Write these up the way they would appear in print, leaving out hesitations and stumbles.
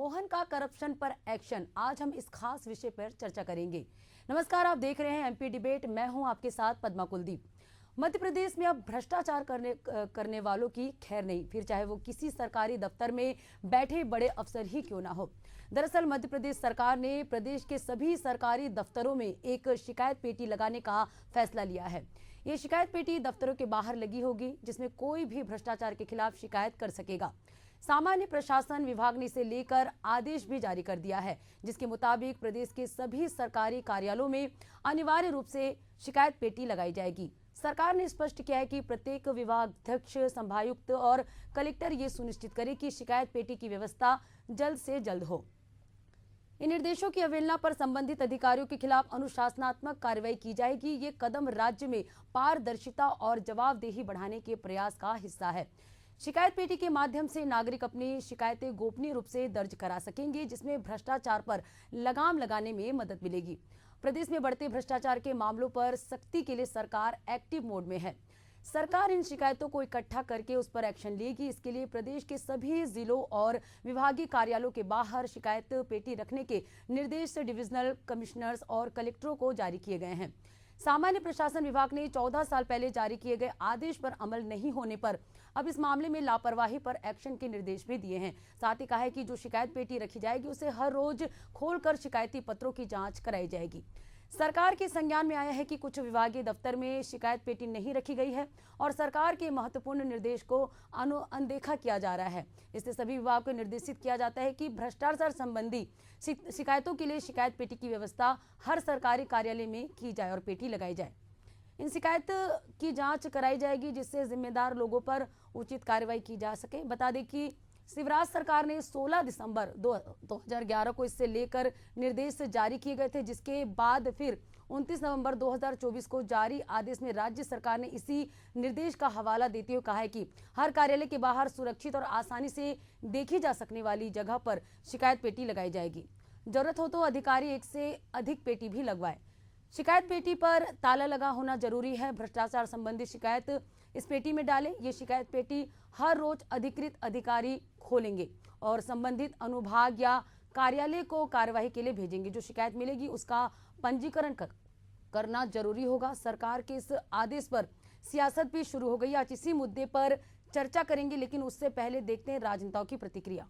मोहन का करप्शन पर एक्शन, आज हम इस खास विषय पर चर्चा करेंगे। नमस्कार, आप देख रहे हैं एमपी डिबेट। मैं हूं आपके साथ पद्मा कुलदीप। मध्य प्रदेश में अब भ्रष्टाचार करने वालों की खैर नहीं, फिर चाहे वो किसी सरकारी दफ्तर में बैठे बड़े अफसर ही क्यों ना हो। दरअसल मध्य प्रदेश सरकार ने प्रदेश के सभी सरकारी दफ्तरों में एक शिकायत पेटी लगाने का फैसला लिया है। ये शिकायत पेटी दफ्तरों के बाहर लगी होगी, जिसमें कोई भी भ्रष्टाचार के खिलाफ शिकायत कर सकेगा। सामान्य प्रशासन विभाग ने इसे लेकर आदेश भी जारी कर दिया है, जिसके मुताबिक प्रदेश के सभी सरकारी कार्यालयों में अनिवार्य रूप से शिकायत पेटी लगाई जाएगी। सरकार ने स्पष्ट किया है कि प्रत्येक विभागाध्यक्ष, संभागायुक्त और कलेक्टर ये सुनिश्चित करे कि शिकायत पेटी की व्यवस्था जल्द से जल्द हो। इन निर्देशों की अवहेलना पर संबंधित अधिकारियों के खिलाफ अनुशासनात्मक कार्रवाई की जाएगी। ये कदम राज्य में पारदर्शिता और जवाबदेही बढ़ाने के प्रयास का हिस्सा है। शिकायत पेटी के माध्यम से नागरिक अपनी शिकायतें गोपनीय रूप से दर्ज करा सकेंगे, जिसमें भ्रष्टाचार पर लगाम लगाने में मदद मिलेगी। प्रदेश में बढ़ते भ्रष्टाचार के मामलों पर सख्ती के लिए सरकार एक्टिव मोड में है। सरकार इन शिकायतों को इकट्ठा करके उस पर एक्शन लेगी। इसके लिए प्रदेश के सभी जिलों और विभागीय कार्यालयों के बाहर शिकायत पेटी रखने के निर्देश डिविजनल कमिश्नर्स और कलेक्टरों को जारी किए गए हैं। सामान्य प्रशासन विभाग ने 14 साल पहले जारी किए गए आदेश पर अमल नहीं होने पर अब इस मामले में लापरवाही पर एक्शन के निर्देश भी दिए हैं। साथ ही कहा है कि जो शिकायत पेटी रखी जाएगी उसे हर रोज खोलकर शिकायती पत्रों की जांच कराई जाएगी। सरकार के संज्ञान में आया है कि कुछ विभागीय दफ्तर में शिकायत पेटी नहीं रखी गई है और सरकार के महत्वपूर्ण निर्देश को अनदेखा किया जा रहा है। इससे सभी विभाग को निर्देशित किया जाता है कि भ्रष्टाचार संबंधी शिकायतों के लिए शिकायत पेटी की व्यवस्था हर सरकारी कार्यालय में की जाए और पेटी लगाई जाए। इन शिकायत की जांच कराई जाएगी, जिससे जिम्मेदार लोगों पर उचित कार्रवाई की जा सके। बता दें कि शिवराज सरकार ने 16 दिसंबर 2011 को इससे लेकर निर्देश जारी किए गए थे, जिसके बाद फिर 29 नवंबर 2024 को जारी आदेश में राज्य सरकार ने इसी निर्देश का हवाला देते हुए कहा है कि हर कार्यालय के बाहर सुरक्षित और आसानी से देखी जा सकने वाली जगह पर शिकायत पेटी लगाई जाएगी। जरूरत हो तो अधिकारी एक से अधिक पेटी भी लगवाए। शिकायत पेटी पर ताला लगा होना जरूरी है। भ्रष्टाचार संबंधी शिकायत इस पेटी में डालें। ये शिकायत पेटी हर रोज अधिकृत अधिकारी खोलेंगे और संबंधित अनुभाग या कार्यालय को कार्यवाही के लिए भेजेंगे। जो शिकायत मिलेगी उसका पंजीकरण करना जरूरी होगा। सरकार के इस आदेश पर सियासत भी शुरू हो गई। आज इसी मुद्दे पर चर्चा करेंगे, लेकिन उससे पहले देखते हैं राजनेताओं की प्रतिक्रिया।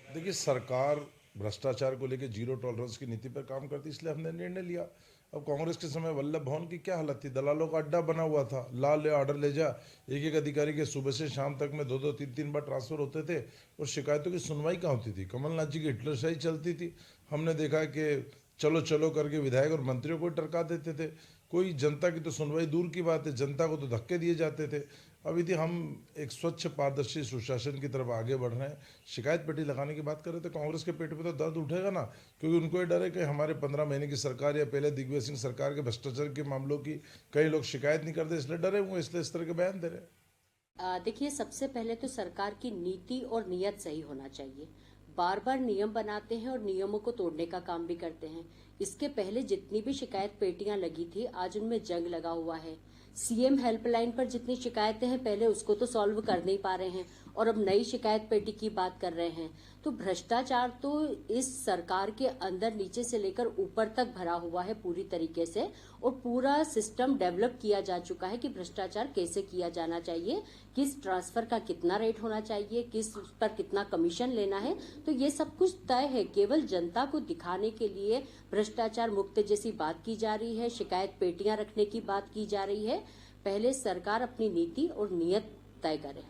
देखिए, सरकार भ्रष्टाचार को लेकर जीरो टॉलरेंस की नीति पर काम करती, इसलिए हमने निर्णय लिया। अब कांग्रेस के समय वल्लभ भवन की क्या हालत थी, दलालों का अड्डा बना हुआ था। ला ले ऑर्डर ले जा, एक एक अधिकारी के सुबह से शाम तक में 2-2, 3-3 बार ट्रांसफर होते थे और शिकायतों की सुनवाई कहाँ होती थी। कमलनाथ जी की हिटलरशाही चलती थी। हमने देखा कि चलो चलो करके विधायक और मंत्रियों को टरका देते थे। कोई जनता की तो सुनवाई दूर की बात है, जनता को तो धक्के दिए जाते थे। अभी थी हम एक स्वच्छ पारदर्शी सुशासन की तरफ आगे बढ़ रहे हैं। शिकायत पेटी लगाने की बात कर रहे थे, कांग्रेस के पेट पे तो दर्द उठेगा ना, क्योंकि उनको ये डर है कि हमारे 15 महीने की सरकार या पहले दिग्विजय सिंह सरकार के भ्रष्टाचार के मामलों की कई लोग शिकायत नहीं करते, इसलिए डरे हुए, इसलिए इस तरह के बयान दे रहे हैं। देखिए, सबसे पहले तो सरकार की नीति और नियत सही होना चाहिए। बार बार नियम बनाते हैं और नियमों को तोड़ने का काम भी करते हैं। इसके पहले जितनी भी शिकायत पेटियां लगी थी, आज उनमें जंग लगा हुआ है। सीएम हेल्पलाइन पर जितनी शिकायतें हैं, पहले उसको तो सॉल्व कर नहीं पा रहे हैं और अब नई शिकायत पेटी की बात कर रहे हैं। तो भ्रष्टाचार तो इस सरकार के अंदर नीचे से लेकर ऊपर तक भरा हुआ है पूरी तरीके से, और पूरा सिस्टम डेवलप किया जा चुका है कि भ्रष्टाचार कैसे किया जाना चाहिए, किस ट्रांसफर का कितना रेट होना चाहिए, किस पर कितना कमीशन लेना है। तो ये सब कुछ तय है। केवल जनता को दिखाने के लिए भ्रष्टाचार मुक्त जैसी बात की जा रही है, शिकायत पेटियां रखने की बात की जा रही है। पहले सरकार अपनी नीति और नियत तय करे।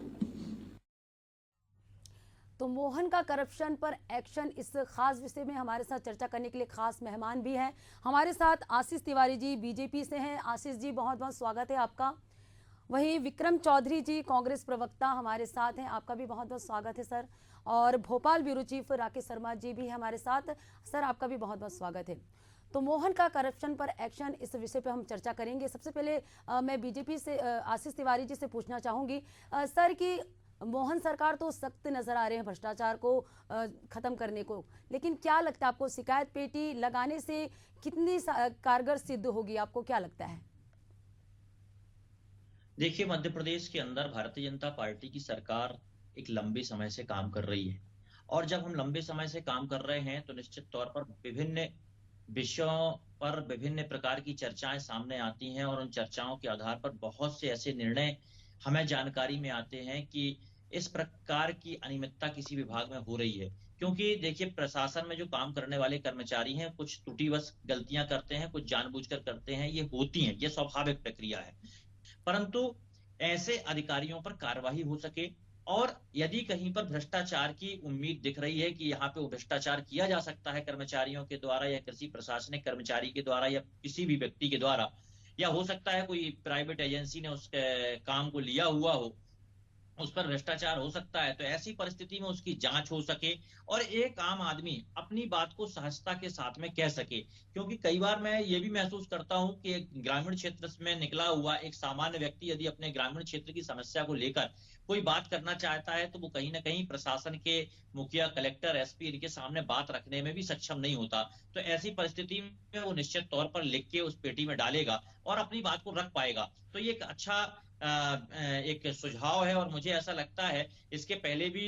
तो मोहन का करप्शन पर एक्शन, इस खास विषय में हमारे साथ चर्चा करने के लिए खास मेहमान भी हैं। हमारे साथ आशीष तिवारी जी बीजेपी से हैं। आशीष जी, बहुत बहुत स्वागत है आपका। वहीं विक्रम चौधरी जी कांग्रेस प्रवक्ता हमारे साथ हैं, आपका भी बहुत बहुत स्वागत है सर। और भोपाल ब्यूरो चीफ राकेश शर्मा जी भी हमारे साथ, सर आपका भी बहुत बहुत स्वागत है। तो मोहन का करप्शन पर एक्शन, इस विषय पे हम चर्चा करेंगे। सबसे पहले मैं बीजेपी से आशीष तिवारी जी से पूछना चाहूंगी सर कि मोहन सरकार तो सख्त नजर आ रहे हैं भ्रष्टाचार को खत्म करने को, लेकिन क्या लगता है आपको शिकायत पेटी लगाने से कितनी कारगर सिद्ध होगी, आपको क्या लगता है? देखिए, मध्य प्रदेश के अंदर भारतीय जनता पार्टी की सरकार एक लंबे समय से काम कर रही है और जब हम लंबे समय से काम कर रहे हैं तो निश्चित तौर पर विभिन्न विषयों पर विभिन्न प्रकार की चर्चाएं सामने आती हैं और उन चर्चाओं के आधार पर बहुत से ऐसे निर्णय हमें जानकारी में आते हैं कि इस प्रकार की अनियमितता किसी विभाग में हो रही है। क्योंकि देखिए, प्रशासन में जो काम करने वाले कर्मचारी हैं, कुछ त्रुटिवश गलतियां करते हैं, कुछ जानबूझकर करते हैं, ये होती हैं, ये स्वाभाविक प्रक्रिया है। परंतु ऐसे अधिकारियों पर कार्रवाई हो सके और यदि कहीं पर भ्रष्टाचार की उम्मीद दिख रही है कि यहाँ पे वो भ्रष्टाचार किया जा सकता है कर्मचारियों के द्वारा या किसी प्रशासनिक कर्मचारी के द्वारा या किसी भी व्यक्ति के द्वारा, या हो सकता है कोई प्राइवेट एजेंसी ने उस काम को लिया हुआ हो, उस पर भ्रष्टाचार हो सकता है, तो ऐसी परिस्थिति में उसकी जांच हो सके और एक आम आदमी अपनी बात को सहजता के साथ में कह सके। क्योंकि कई बार मैं ये भी महसूस करता हूं कि एक ग्रामीण क्षेत्र में निकला हुआ एक सामान्य व्यक्ति यदि अपने ग्रामीण क्षेत्र की समस्या को लेकर कोई बात करना चाहता है तो वो कहीं ना कहीं प्रशासन के मुखिया, कलेक्टर, एसपी इनके सामने बात रखने में भी सक्षम नहीं होता। तो ऐसी परिस्थिति में वो निश्चित तौर पर लिख के उस पेटी में डालेगा और अपनी बात को रख पाएगा। तो ये एक अच्छा एक सुझाव है और मुझे ऐसा लगता है इसके पहले भी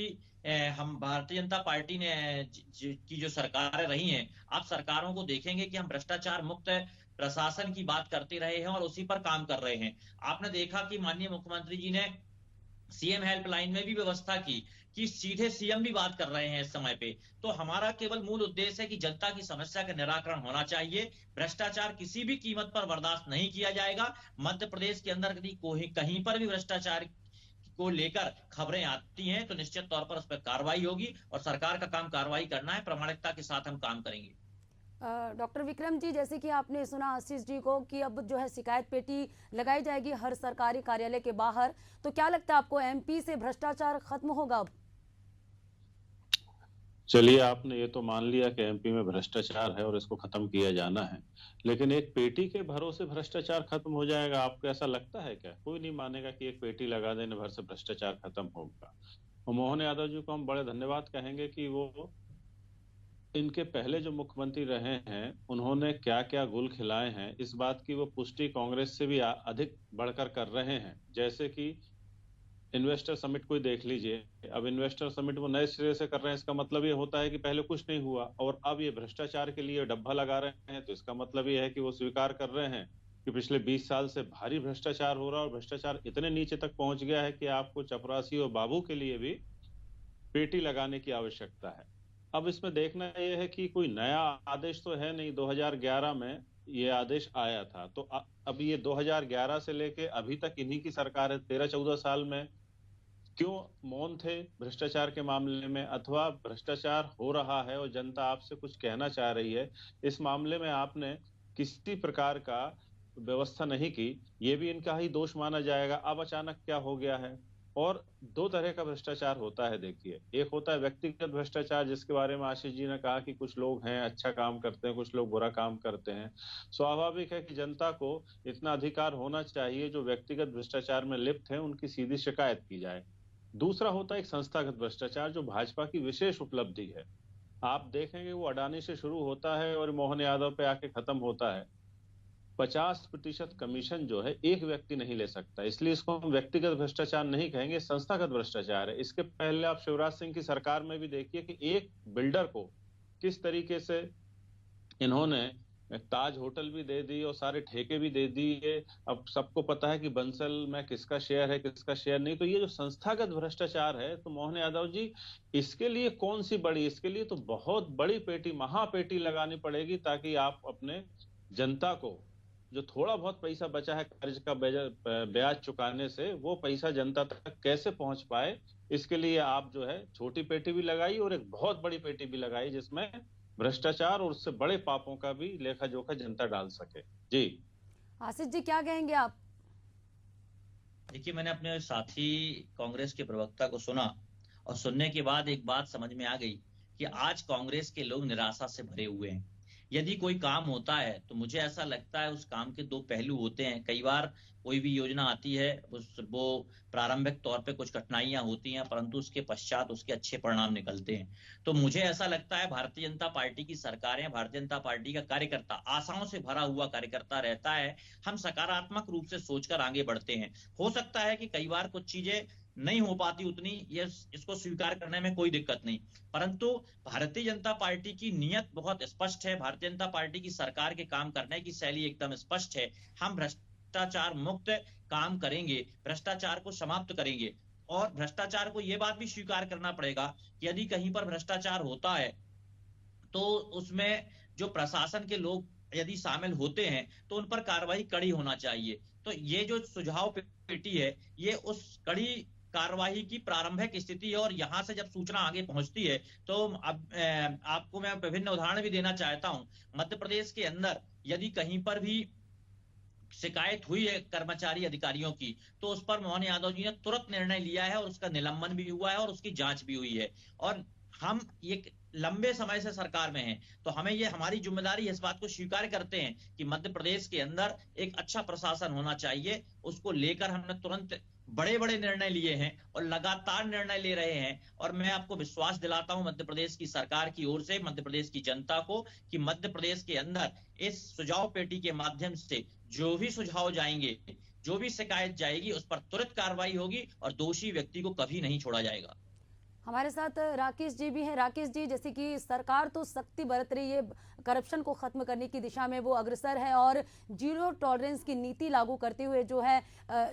हम भारतीय जनता पार्टी ने की जो सरकारें रही हैं, आप सरकारों को देखेंगे कि हम भ्रष्टाचार मुक्त प्रशासन की बात करते रहे हैं और उसी पर काम कर रहे हैं। आपने देखा कि माननीय मुख्यमंत्री जी ने सीएम हेल्पलाइन में भी व्यवस्था की कि सीधे सीएम भी बात कर रहे हैं इस समय पे। तो हमारा केवल मूल उद्देश्य है कि जनता की समस्या का निराकरण होना चाहिए। भ्रष्टाचार किसी भी कीमत पर बर्दाश्त नहीं किया जाएगा। मध्य प्रदेश के अंदर यदि कहीं पर भी भ्रष्टाचार को लेकर खबरें आती हैं तो निश्चित तौर पर उस पर कार्रवाई होगी और सरकार का काम कार्रवाई करना है। प्रामाणिकता के साथ हम काम करेंगे। डॉक्टर विक्रम जी, जैसे कि आपने सुना आशीष जी को कि अब जो है शिकायत पेटी लगाई जाएगी हर सरकारी कार्यालय के बाहर, तो क्या लगता है आपको एमपी से भ्रष्टाचार खत्म होगा अब? चलिए, आपने ये तो मान लिया कि एमपी में भ्रष्टाचार है और इसको खत्म किया जाना है, लेकिन एक पेटी के भरोसे भ्रष्टाचार खत्म हो जाएगा, आपको ऐसा लगता है क्या? कोई नहीं मानेगा कि एक पेटी लगा देने भर से भ्रष्टाचार खत्म होगा। और मोहन यादव जी को हम बड़े धन्यवाद कहेंगे कि वो इनके पहले जो मुख्यमंत्री रहे हैं उन्होंने क्या क्या गुल खिलाए हैं, इस बात की वो पुष्टि कांग्रेस से भी अधिक बढ़कर कर रहे हैं। जैसे कि इन्वेस्टर समिट को देख लीजिए, अब इन्वेस्टर समिट वो नए सिरे से कर रहे हैं, इसका मतलब ये होता है कि पहले कुछ नहीं हुआ और अब ये भ्रष्टाचार के लिए डब्बा लगा रहे हैं, तो इसका मतलब ये है कि वो स्वीकार कर रहे हैं कि पिछले 20 साल से भारी भ्रष्टाचार हो रहा है और भ्रष्टाचार इतने नीचे तक पहुंच गया है कि आपको चपरासी और बाबू के लिए भी पेटी लगाने की आवश्यकता है। अब इसमें देखना यह है कि कोई नया आदेश तो है नहीं, 2011 में ये आदेश आया था, तो अब ये 2011 से लेके अभी तक इन्हीं की सरकार है। 13-14 साल में क्यों मौन थे भ्रष्टाचार के मामले में, अथवा भ्रष्टाचार हो रहा है और जनता आपसे कुछ कहना चाह रही है, इस मामले में आपने किसी प्रकार का व्यवस्था नहीं की, ये भी इनका ही दोष माना जाएगा। अब अचानक क्या हो गया है? और दो तरह का भ्रष्टाचार होता है, देखिए, एक होता है व्यक्तिगत भ्रष्टाचार, जिसके बारे में आशीष जी ने कहा कि कुछ लोग हैं अच्छा काम करते हैं, कुछ लोग बुरा काम करते हैं। स्वाभाविक है कि जनता को इतना अधिकार होना चाहिए जो व्यक्तिगत भ्रष्टाचार में लिप्त हैं उनकी सीधी शिकायत की जाए। दूसरा होता है एक संस्थागत भ्रष्टाचार, जो भाजपा की विशेष उपलब्धि है। आप देखेंगे वो अडानी से शुरू होता है और मोहन यादव पे आके खत्म होता है। 50% कमीशन जो है एक व्यक्ति नहीं ले सकता, इसलिए इसको हम व्यक्तिगत भ्रष्टाचार नहीं कहेंगे, संस्थागत भ्रष्टाचार है। इसके पहले आप शिवराज सिंह की सरकार में भी देखिए कि एक बिल्डर को किस तरीके से इन्होंने ताज होटल भी दे दी और सारे ठेके भी दे दिए। अब सबको पता है कि बंसल में किसका शेयर है किसका शेयर नहीं। तो ये जो संस्थागत भ्रष्टाचार है, तो मोहन यादव जी, इसके लिए कौन सी बड़ी, इसके लिए तो बहुत बड़ी पेटी, महापेटी लगानी पड़ेगी, ताकि आप अपने जनता को जो थोड़ा बहुत पैसा बचा है कर्ज का ब्याज चुकाने से, वो पैसा जनता तक कैसे पहुंच पाए, इसके लिए आप जो है छोटी पेटी भी लगाई और एक बहुत बड़ी पेटी भी लगाई, जिसमें भ्रष्टाचार और उससे बड़े पापों का भी लेखा जोखा जनता डाल सके। जी आशीष जी, क्या कहेंगे आप? देखिए, मैंने अपने साथी कांग्रेस के प्रवक्ता को सुना और सुनने के बाद एक बात समझ में आ गई कि आज कांग्रेस के लोग निराशा से भरे हुए हैं। यदि कोई काम होता है तो मुझे ऐसा लगता है उस काम के दो पहलू होते हैं। कई बार कोई भी योजना आती है, वो प्रारंभिक तौर पे कुछ कठिनाइयां होती हैं, परंतु उसके पश्चात उसके अच्छे परिणाम निकलते हैं। तो मुझे ऐसा लगता है भारतीय जनता पार्टी की सरकारें, भारतीय जनता पार्टी का कार्यकर्ता आशाओं से भरा हुआ कार्यकर्ता रहता है। हम सकारात्मक रूप से सोचकर आगे बढ़ते हैं। हो सकता है कि कई बार कुछ चीजें नहीं हो पाती उतनी, ये इसको स्वीकार करने में कोई दिक्कत नहीं, परंतु भारतीय जनता पार्टी की नीयत बहुत स्पष्ट है। भारतीय जनता पार्टी की सरकार के काम करने की शैली एकदम स्पष्ट है। हम भ्रष्टाचार मुक्त काम करेंगे, भ्रष्टाचार को समाप्त करेंगे। और भ्रष्टाचार को यह बात भी स्वीकार करना पड़ेगा कि यदि कहीं पर भ्रष्टाचार होता है तो उसमें जो प्रशासन के लोग यदि शामिल होते हैं तो उन पर कार्रवाई कड़ी होना चाहिए। तो ये जो सुझाव पेटी है, ये उस कड़ी कार्रवाई की प्रारंभिक स्थिति है। और यहां से जब सूचना आगे पहुंचती है तो अब आपको मैं विभिन्न उदाहरण भी देना चाहता हूं। मध्य प्रदेश के अंदर यदि कहीं पर भी शिकायत हुई है कर्मचारी अधिकारियों की, तो उस पर मोहन यादव जी ने तुरंत निर्णय लिया है और उसका निलंबन भी हुआ है और उसकी जांच भी हुई है। और हम एक लंबे समय से सरकार में हैं, तो हमें ये हमारी जिम्मेदारी इस बात को स्वीकार करते हैं कि मध्य प्रदेश के अंदर एक अच्छा प्रशासन होना चाहिए। उसको लेकर हमने तुरंत बड़े बड़े निर्णय लिए हैं और लगातार निर्णय ले रहे हैं। और मैं आपको विश्वास दिलाता हूं मध्य प्रदेश की सरकार की ओर से मध्य प्रदेश की जनता को कि मध्य प्रदेश के अंदर इस सुझाव पेटी के माध्यम से जो भी सुझाव जाएंगे, जो भी शिकायत जाएगी, उस पर तुरंत कार्रवाई होगी और दोषी व्यक्ति को कभी नहीं छोड़ा जाएगा। हमारे साथ राकेश जी भी हैं। राकेश जी, जैसे कि सरकार तो सख्ती बरत रही है, करप्शन को खत्म करने की दिशा में वो अग्रसर है और जीरो टॉलरेंस की नीति लागू करते हुए जो है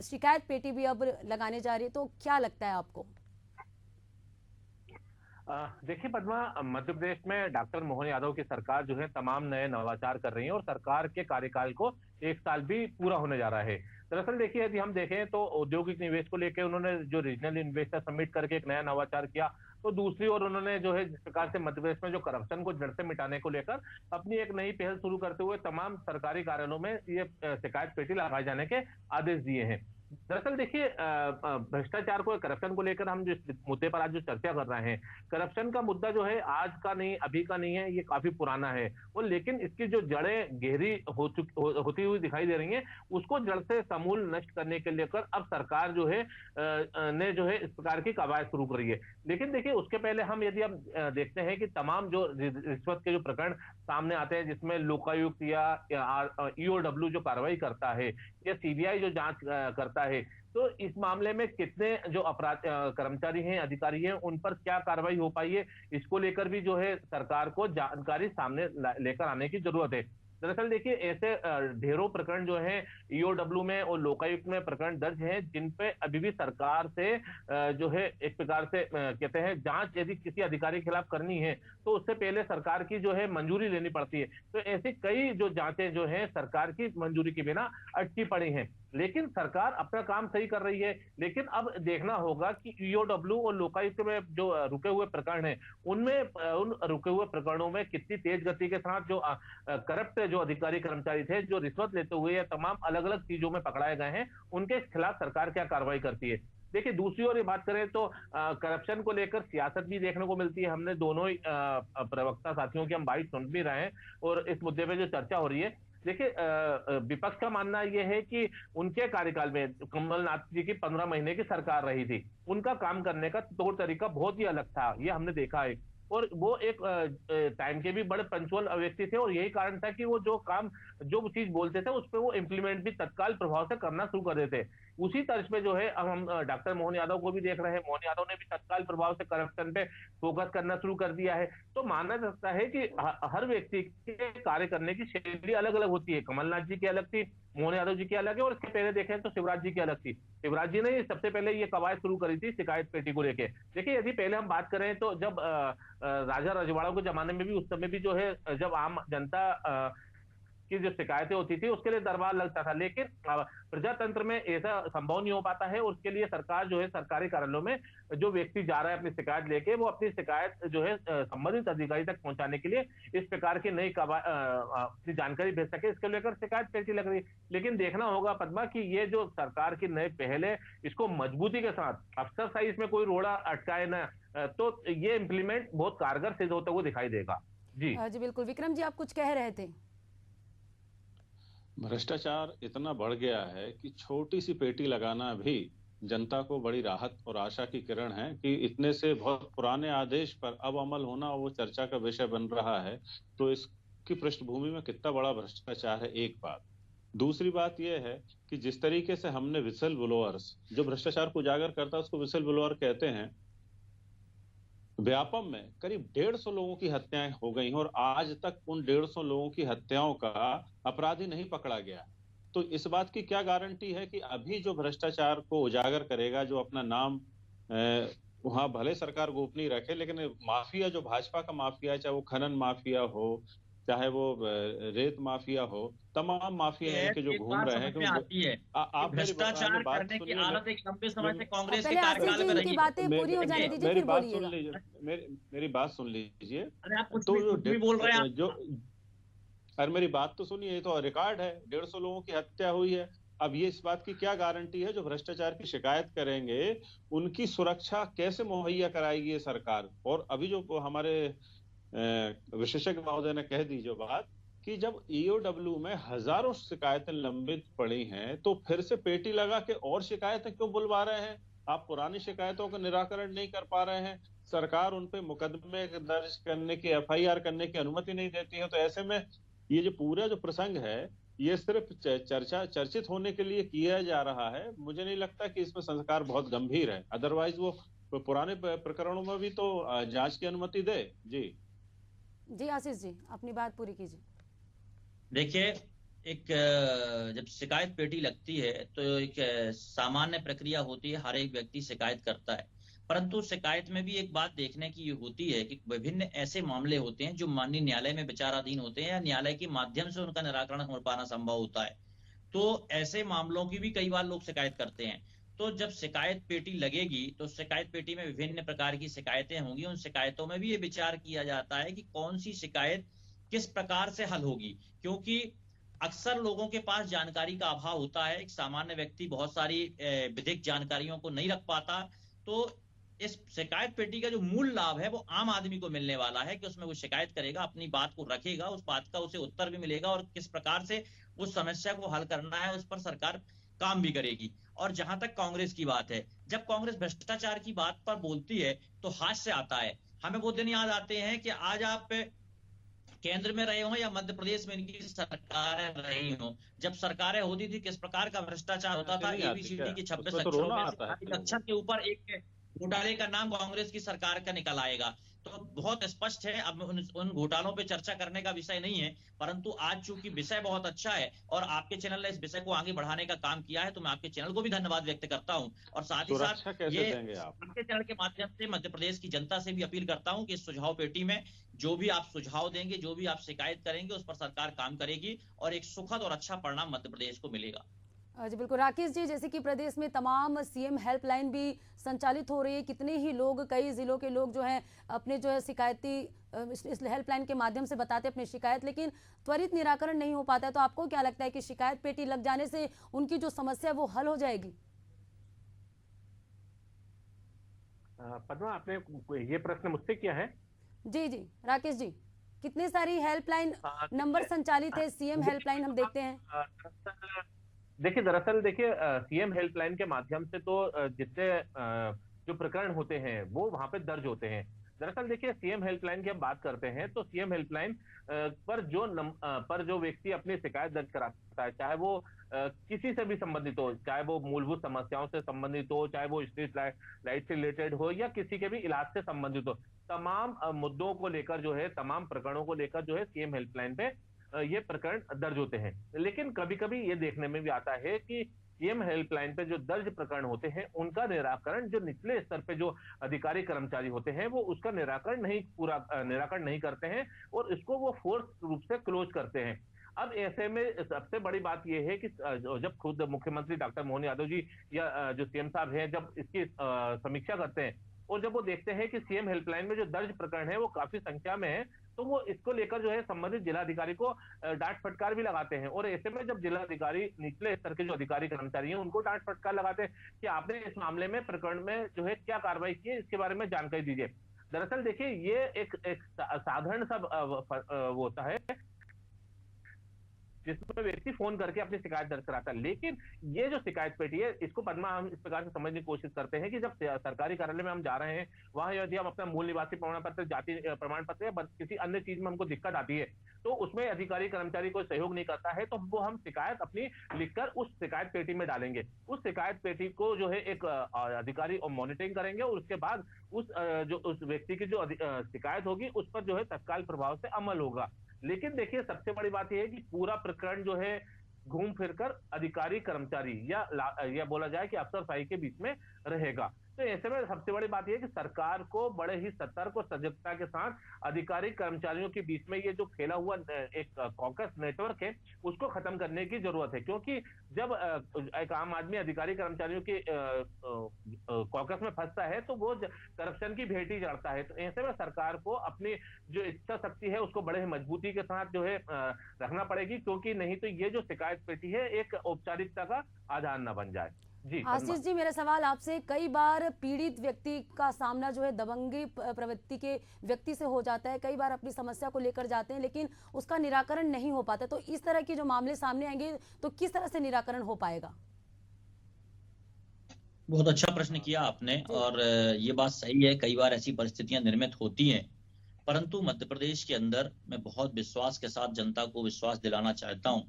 शिकायत पेटी भी अब लगाने जा रही है, तो क्या लगता है आपको? देखिए पद्मा, मध्य प्रदेश में डॉक्टर मोहन यादव की सरकार जो है तमाम नए नवाचार कर रही है और सरकार के कार्यकाल को 1 साल भी पूरा होने जा रहा है। दरअसल देखिए, यदि हम देखें तो औद्योगिक निवेश को लेकर उन्होंने जो रीजनल इन्वेस्टर समिट करके एक नया नवाचार किया, तो दूसरी ओर उन्होंने जो है जिस प्रकार से मध्य प्रदेश में जो करप्शन को जड़ से मिटाने को लेकर अपनी एक नई पहल शुरू करते हुए तमाम सरकारी कार्यालयों में ये शिकायत पेटी लगाए जाने के आदेश दिए हैं। दरअसल देखिए, भ्रष्टाचार को, करप्शन को लेकर हम जिस मुद्दे पर आज जो चर्चा कर रहे हैं, करप्शन का मुद्दा जो है आज का नहीं, अभी का नहीं है, ये काफी पुराना है। और लेकिन इसकी जो जड़ें गहरी होती हुई दिखाई दे रही हैं, उसको जड़ से समूल नष्ट करने के लेकर अब सरकार जो है ने जो है इस प्रकार की कवायद शुरू करी है। लेकिन देखिए, उसके पहले हम यदि हम देखते हैं कि तमाम जो रिश्वत के जो प्रकरण सामने आते हैं, जिसमें लोकायुक्त या ईओडब्ल्यू जो कार्रवाई करता है या सीबीआई जो जांच करता है, तो इस मामले में कितने जो अपराध कर्मचारी हैं, अधिकारी हैं, उन पर क्या कार्रवाई हो पाई है, इसको लेकर भी जो है सरकार को जानकारी सामने लेकर आने की जरूरत है। दरअसल देखिए, ऐसे ढेरों प्रकरण जो है ईओडब्ल्यू में और लोकायुक्त में प्रकरण दर्ज हैं, जिन पे अभी भी सरकार से जो है एक प्रकार से कहते हैं जांच यदि किसी अधिकारी के खिलाफ करनी है तो उससे पहले सरकार की जो है मंजूरी लेनी पड़ती है। तो ऐसी कई जो जांचें जो है सरकार की मंजूरी के बिना अटकी पड़ी हैं। लेकिन सरकार अपना काम सही कर रही है, लेकिन अब देखना होगा कि ईओडब्ल्यू और लोकायुक्त में जो रुके हुए प्रकरण हैं, उनमें उन रुके हुए प्रकरणों में कितनी तेज गति के साथ जो करप्ट जो अधिकारी कर्मचारी थे, जो रिश्वत लेते हुए या तमाम अलग अलग चीजों में पकड़ाए गए हैं, उनके खिलाफ सरकार क्या कार्रवाई करती है। देखिए, दूसरी ओर ये बात करें तो करप्शन को लेकर सियासत भी देखने को मिलती है। हमने दोनों ही प्रवक्ता साथियों की हम बात सुन भी रहे हैं और इस मुद्दे पे जो चर्चा हो रही है, देखिए विपक्ष का मानना यह है कि उनके कार्यकाल में कमलनाथ जी की 15 महीने की सरकार रही थी, उनका काम करने का तौर तरीका बहुत ही अलग था, ये हमने देखा है। और वो एक टाइम के भी बड़े पंचुअल व्यक्ति थे और यही कारण था कि वो जो काम, जो चीज बोलते थे उस पर वो इम्प्लीमेंट भी तत्काल प्रभाव से करना शुरू कर देते। उसी तर्ज पे जो है अब हम डॉक्टर मोहन यादव को भी देख रहे हैं। मोहन यादव ने भी तत्काल प्रभाव से करप्शन पे फोकस करना शुरू कर दिया है। तो माना जाता है कि हर व्यक्ति के कार्य करने की शैली अलग अलग होती है। कमलनाथ जी की अलग थी, मोहन यादव जी की अलग है, और इसके पहले देखें तो शिवराज जी की अलग थी। शिवराज जी ने सबसे पहले ये कवायद शुरू करी थी शिकायत पेटी को लेके। देखिए, यदि पहले हम बात करें तो जब राजा रजवाड़ा के जमाने में भी, उस समय भी जो है जब आम जनता की जो शिकायतें होती थी उसके लिए दरबार लगता था, लेकिन प्रजातंत्र में ऐसा संभव नहीं हो पाता है। और उसके लिए सरकार जो है सरकारी कार्यालयों में जो व्यक्ति जा रहा है अपनी शिकायत लेके, वो अपनी शिकायत जो है संबंधित अधिकारी तक पहुंचाने के लिए इस प्रकार की नई अपनी जानकारी भेज सके, इसके लेकर शिकायत पेटी लग रही है। लेकिन देखना होगा पद्मा कि ये जो सरकार की नई पहल है, इसको मजबूती के साथ अफसरशाही इसमें कोई रोड़ा अटकाए ना, तो ये इम्प्लीमेंट बहुत कारगर सिद्ध होता हुआ दिखाई देगा। जी जी बिल्कुल, विक्रम जी आप कुछ कह रहे थे। भ्रष्टाचार इतना बढ़ गया है कि छोटी सी पेटी लगाना भी जनता को बड़ी राहत और आशा की किरण है कि इतने से बहुत पुराने आदेश पर अब अमल होना वो चर्चा का विषय बन रहा है। तो इसकी पृष्ठभूमि में कितना बड़ा भ्रष्टाचार है, एक बात। दूसरी बात यह है कि जिस तरीके से हमने विसल ब्लोअर्स, जो भ्रष्टाचार को उजागर करता है उसको विसल ब्लोअर कहते हैं, व्यापम में करीब 150 लोगों की हत्याएं हो गई हैं और आज तक उन 150 लोगों की हत्याओं का अपराधी नहीं पकड़ा गया। तो इस बात की क्या गारंटी है कि अभी जो भ्रष्टाचार को उजागर करेगा, जो अपना नाम वहां भले सरकार गोपनीय रखे, लेकिन माफिया जो भाजपा का माफिया है, चाहे वो खनन माफिया हो, चाहे वो रेत माफिया हो, तमाम माफिया ये इनके जो एक घूम बात रहे हैं। समझ में आती है कि आप भ्रष्टाचार बात करने की सुनिए। आदत एक लंबे समय से अब कांग्रेस के पहले आशीष कार्यकाल जी में इनकी रही बातें पूरी हो जाने है। दीजिए, मेरी फिर बात सुन बोलिएगा। लीजिए, मेरी बात सुन लीजिए। अरे आप तो कुछ भी बोल रहे हैं आप। जो अरे मेरी बात तो सुनिए, ये तो रिकॉर्ड है, 150 लोगों की हत्या हुई है। अब ये इस बात की क्या गारंटी है जो भ्रष्टाचार की शिकायत करेंगे उनकी सुरक्षा कैसे मुहैया कराएगी ये सरकार? और अभी जो हमारे विशेषज्ञ महोदय ने कह दी जो बात कि जब ईओडब्ल्यू में हजारों शिकायतें लंबित पड़ी हैं, तो फिर से पेटी लगा के और शिकायतें क्यों बुलवा रहे हैं? आप पुरानी शिकायतों का निराकरण नहीं कर पा रहे हैं, सरकार उन पे मुकदमे दर्ज करने की, एफआईआर करने की अनुमति नहीं देती है। तो ऐसे में ये जो पूरा जो प्रसंग है, ये सिर्फ चर्चित होने के लिए किया जा रहा है। मुझे नहीं लगता कि इसमें संस्कार बहुत गंभीर है, अदरवाइज वो पुराने प्रकरणों में भी तो जांच की अनुमति दे। जी जी आशीष जी अपनी बात पूरी कीजिए। देखिए, एक जब शिकायत पेटी लगती है तो एक सामान्य प्रक्रिया होती है, हर एक व्यक्ति शिकायत करता है। परंतु शिकायत में भी एक बात देखने की होती है कि विभिन्न ऐसे मामले होते हैं जो माननीय न्यायालय में विचाराधीन होते हैं या न्यायालय के माध्यम से उनका निराकरण हो पाना संभव होता है। तो ऐसे मामलों की भी कई बार लोग शिकायत करते हैं। तो जब शिकायत पेटी लगेगी तो शिकायत पेटी में विभिन्न प्रकार की शिकायतें होंगी। उन शिकायतों में भी ये विचार किया जाता है कि कौन सी शिकायत किस प्रकार से हल होगी, क्योंकि अक्सर लोगों के पास जानकारी का अभाव होता है। एक सामान्य व्यक्ति बहुत सारी विधिक जानकारियों को नहीं रख पाता। तो इस शिकायत पेटी का जो मूल लाभ है वो आम आदमी को मिलने वाला है कि उसमें वो शिकायत करेगा, अपनी बात को रखेगा, उस बात का उसे उत्तर भी मिलेगा और किस प्रकार से उस समस्या को हल करना है उस पर सरकार काम भी करेगी। और जहां तक कांग्रेस की बात है, जब कांग्रेस भ्रष्टाचार की बात पर बोलती है तो हास्य आता है। हमें वो दिन याद आते हैं कि आज आप केंद्र में रहे हो या मध्य प्रदेश में इनकी सरकारें रही हो, जब सरकारें होती थी किस प्रकार का भ्रष्टाचार होता था। एबीसीडी के 26 उसमें तो अक्षरों रोना में आता है से एक अक्षर के ऊपर एक घोटाले का नाम कांग्रेस की सरकार का निकल आएगा। तो बहुत स्पष्ट है, अब उन घोटालों पे चर्चा करने का विषय नहीं है। परंतु आज चूंकि विषय बहुत अच्छा है और आपके चैनल ने इस विषय को आगे बढ़ाने का काम किया है, तो मैं आपके चैनल को भी धन्यवाद व्यक्त करता हूं। और साथ ही सुरक्षा साथ कैसे ये देंगे आप? आपके चैनल के माध्यम से मध्य प्रदेश की जनता से भी अपील करता हूं कि इस सुझाव पेटी में जो भी आप सुझाव देंगे, जो भी आप शिकायत करेंगे, उस पर सरकार काम करेगी और एक सुखद और अच्छा परिणाम मध्य प्रदेश को मिलेगा। जी बिल्कुल राकेश जी, जैसे कि प्रदेश में तमाम सीएम हेल्पलाइन भी संचालित हो रही है, कितने ही लोग, कई जिलों के लोग जो हैं अपने जो है शिकायती इस हेल्पलाइन के माध्यम से बताते हैं अपनी शिकायत, लेकिन त्वरित निराकरण नहीं हो पाता है। तो आपको क्या लगता है कि शिकायत पेटी लग जाने से उनकी जो समस्या है वो हल हो जाएगी? पद्मा, आपने ये प्रश्न मुझसे किया है? जी जी राकेश जी, कितने सारी हेल्पलाइन नंबर देखिए, संचालित है, सीएम हेल्पलाइन हम देखते हैं। दरअसल देखिए, सीएम हेल्पलाइन के माध्यम से तो जितने जो प्रकरण होते हैं वो वहां पे दर्ज होते हैं। दरअसल देखिए, सीएम हेल्पलाइन की हम बात करते हैं तो सीएम हेल्पलाइन पर जो व्यक्ति अपनी शिकायत दर्ज कराता है, चाहे वो किसी से भी संबंधित हो, चाहे वो मूलभूत समस्याओं से संबंधित हो, चाहे वो स्ट्रीट लाइट से रिलेटेड हो या किसी के भी इलाज से संबंधित हो, तमाम मुद्दों को लेकर जो है, तमाम प्रकरणों को लेकर जो है सीएम हेल्पलाइन पे ये प्रकरण दर्ज होते हैं। लेकिन कभी कभी ये देखने में भी आता है कि सीएम हेल्पलाइन पे जो दर्ज प्रकरण होते हैं उनका निराकरण जो निचले स्तर पे जो अधिकारी कर्मचारी होते हैं वो उसका निराकरण नहीं करते हैं और इसको वो फोर्स रूप से क्लोज करते हैं। अब ऐसे में सबसे बड़ी बात यह है कि जब खुद मुख्यमंत्री डॉक्टर मोहन यादव जी या जो सीएम साहब हैं, जब इसकी समीक्षा करते हैं और जब वो देखते हैं कि सीएम हेल्पलाइन में जो दर्ज प्रकरण है वो काफी संख्या में है, तो वो इसको लेकर जो है संबंधित जिलाधिकारी को डांट फटकार भी लगाते हैं। और ऐसे में जब जिलाधिकारी निचले स्तर के जो अधिकारी कर्मचारी हैं उनको डांट फटकार लगाते हैं कि आपने इस मामले में प्रकरण में जो है क्या कार्रवाई की है, इसके बारे में जानकारी दीजिए। दरअसल देखिए ये एक साधारण सा वो होता है जिसमें व्यक्ति फोन करके अपनी शिकायत दर्ज कराता है। लेकिन ये जो शिकायत पेटी है इसको पद्मा हम इस प्रकार से समझने की कोशिश करते हैं कि जब सरकारी कार्यालय में हम जा रहे हैं, वहां यदि हम अपना मूल निवासी प्रमाण पत्र, जाति प्रमाण पत्र या किसी अन्य चीज में हमको दिक्कत आती है तो उसमें अधिकारी कर्मचारी कोई सहयोग नहीं करता है, तो वो हम शिकायत अपनी लिखकर उस शिकायत पेटी में डालेंगे। उस शिकायत पेटी को जो है एक अधिकारी और मॉनिटरिंग करेंगे और उसके बाद उस व्यक्ति की जो शिकायत होगी उस पर जो है तत्काल प्रभाव से अमल होगा। लेकिन देखिए सबसे बड़ी बात यह है कि पूरा प्रकरण जो है घूम फिरकर अधिकारी कर्मचारी या बोला जाए कि अफसरशाही के बीच में रहेगा। तो ऐसे में सबसे बड़ी बात यह है कि सरकार को बड़े ही सतर्क और सजगता के साथ अधिकारी कर्मचारियों के बीच में ये जो फैला हुआ एक कॉकस नेटवर्क है उसको खत्म करने की जरूरत है, क्योंकि जब एक आम आदमी अधिकारी कर्मचारियों के कॉकस में फंसता है तो वो करप्शन की भेंट ही चढ़ता है। तो ऐसे में सरकार को अपनी जो इच्छा शक्ति है उसको बड़े ही मजबूती के साथ जो है रखना पड़ेगी, क्योंकि नहीं तो ये जो शिकायत पेटी है एक औपचारिकता का आधार न बन जाए। जी आशीष जी, मेरा सवाल आपसे, कई बार पीड़ित व्यक्ति का सामना जो है दबंगी प्रवृत्ति के व्यक्ति से हो जाता है, कई बार अपनी समस्या को लेकर जाते हैं लेकिन उसका निराकरण नहीं हो पाता, तो इस तरह के जो मामले सामने आएंगे तो किस तरह से निराकरण हो पाएगा? बहुत अच्छा प्रश्न किया आपने, और ये बात सही है, कई बार ऐसी परिस्थितियां निर्मित होती हैं, परंतु मध्य प्रदेश के अंदर मैं बहुत विश्वास के साथ जनता को विश्वास दिलाना चाहता हूं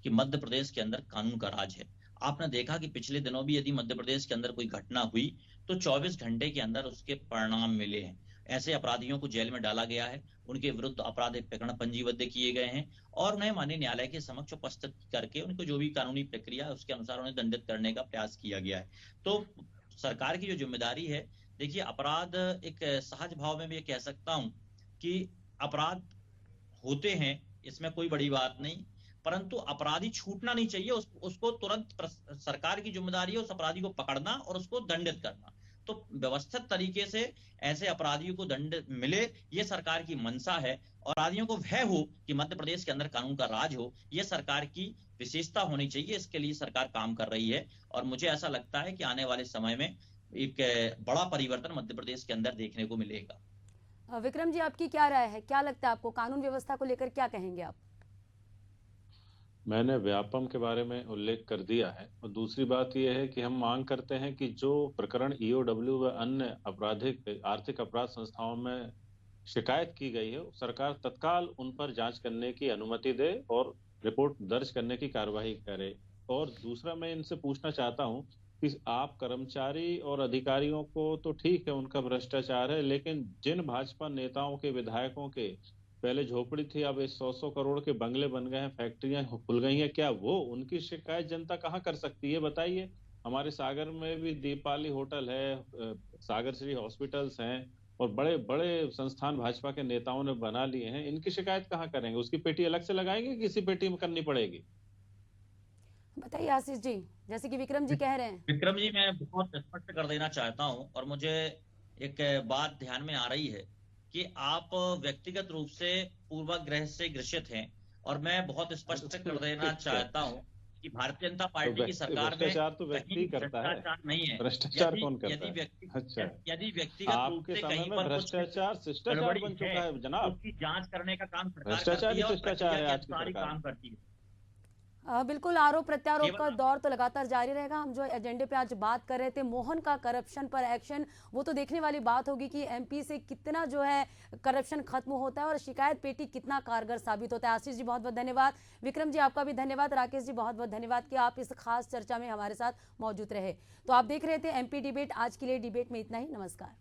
कि मध्य प्रदेश के अंदर कानून का राज है। आपने देखा कि पिछले दिनों भी यदि मध्य प्रदेश के अंदर कोई घटना हुई तो 24 घंटे के अंदर उसके परिणाम मिले हैं। ऐसे अपराधियों को जेल में डाला गया है, उनके विरुद्ध आपराधिक प्रकरण पंजीबद्ध किए गए हैं और उन्हें माननीय न्यायालय के समक्ष उपस्थित करके उनको जो भी कानूनी प्रक्रिया है उसके अनुसार उन्हें दंडित करने का प्रयास किया गया है। तो सरकार की जो जिम्मेदारी है, देखिए अपराध एक सहज भाव में भी कह सकता हूं कि अपराध होते हैं, इसमें कोई बड़ी बात नहीं, परंतु अपराधी छूटना नहीं चाहिए। उसको तुरंत सरकार की जिम्मेदारी है उस अपराधी को पकड़ना और उसको दंडित करना। तो व्यवस्थित तरीके से ऐसे अपराधियों को दंड मिले, ये सरकार की मंशा है, और अपराधियों को भय हो कि मध्य प्रदेश के अंदर कानून का राज हो, ये सरकार की विशेषता होनी चाहिए। इसके लिए सरकार काम कर रही है और मुझे ऐसा लगता है कि आने वाले समय में एक बड़ा परिवर्तन मध्य प्रदेश के अंदर देखने को मिलेगा। विक्रम जी, आपकी क्या राय है, क्या लगता है आपको, कानून व्यवस्था को लेकर क्या कहेंगे आप? मैंने व्यापम के बारे में उल्लेख कर दिया है, और दूसरी बात यह है कि हम मांग करते हैं कि जो प्रकरण ईओडब्ल्यू व अन्य आपराधिक आर्थिक अपराध संस्थाओं में शिकायत की गई है, सरकार तत्काल उन पर जांच करने की अनुमति दे और रिपोर्ट दर्ज करने की कार्यवाही करे। और दूसरा मैं इनसे पूछना चाहता हूं कि आप कर्मचारी और अधिकारियों को तो ठीक है उनका भ्रष्टाचार है, लेकिन जिन भाजपा नेताओं के विधायकों के पहले झोपड़ी थी, अब 100 करोड़ के बंगले बन गए हैं, फैक्ट्रियां खुल गई हैं, क्या वो उनकी शिकायत जनता कहाँ कर सकती है बताइए? हमारे सागर में भी दीपाली होटल है, सागर श्री हॉस्पिटल्स हैं और बड़े बड़े संस्थान भाजपा के नेताओं ने बना लिए हैं, इनकी शिकायत कहाँ करेंगे? उसकी पेटी अलग से लगाएंगे, किसी पेटी में करनी पड़ेगी? बताइए आशीष जी, जैसे कि विक्रम जी कह रहे हैं। विक्रम जी, मैं बहुत स्पष्ट कर देना चाहता हूं, और मुझे एक बात ध्यान में आ रही है कि आप व्यक्तिगत रूप से पूर्वाग्रह से ग्रसित हैं, और मैं बहुत स्पष्ट कर देना चाहता हूं कि भारतीय जनता पार्टी की सरकार में भ्रष्टाचार तो व्यक्ति करता है, भ्रष्टाचार नहीं है। भ्रष्टाचार कौन करता है? अच्छा, यदि व्यक्तिगत रूप आपके से समय कहीं में पर कुछ भ्रष्टाचार शिष्टाचार बन चुका है जनाब। उसकी जांच करने का काम सरकार भ्रष्टाचार करती है ही और शिष्टाचार है प्रक्रिया के आज की अनुसार ही सरकार। काम करती है। बिल्कुल, आरोप प्रत्यारोप का केवल दौर तो लगातार जारी रहेगा। हम जो एजेंडे पे आज बात कर रहे थे, मोहन का करप्शन पर एक्शन, वो तो देखने वाली बात होगी कि एमपी से कितना जो है करप्शन खत्म होता है और शिकायत पेटी कितना कारगर साबित होता है। आशीष जी बहुत बहुत धन्यवाद, विक्रम जी आपका भी धन्यवाद, राकेश जी बहुत बहुत धन्यवाद कि आप इस खास चर्चा में हमारे साथ मौजूद रहे। तो आप देख रहे थे एमपी डिबेट। आज के लिए डिबेट में इतना ही, नमस्कार।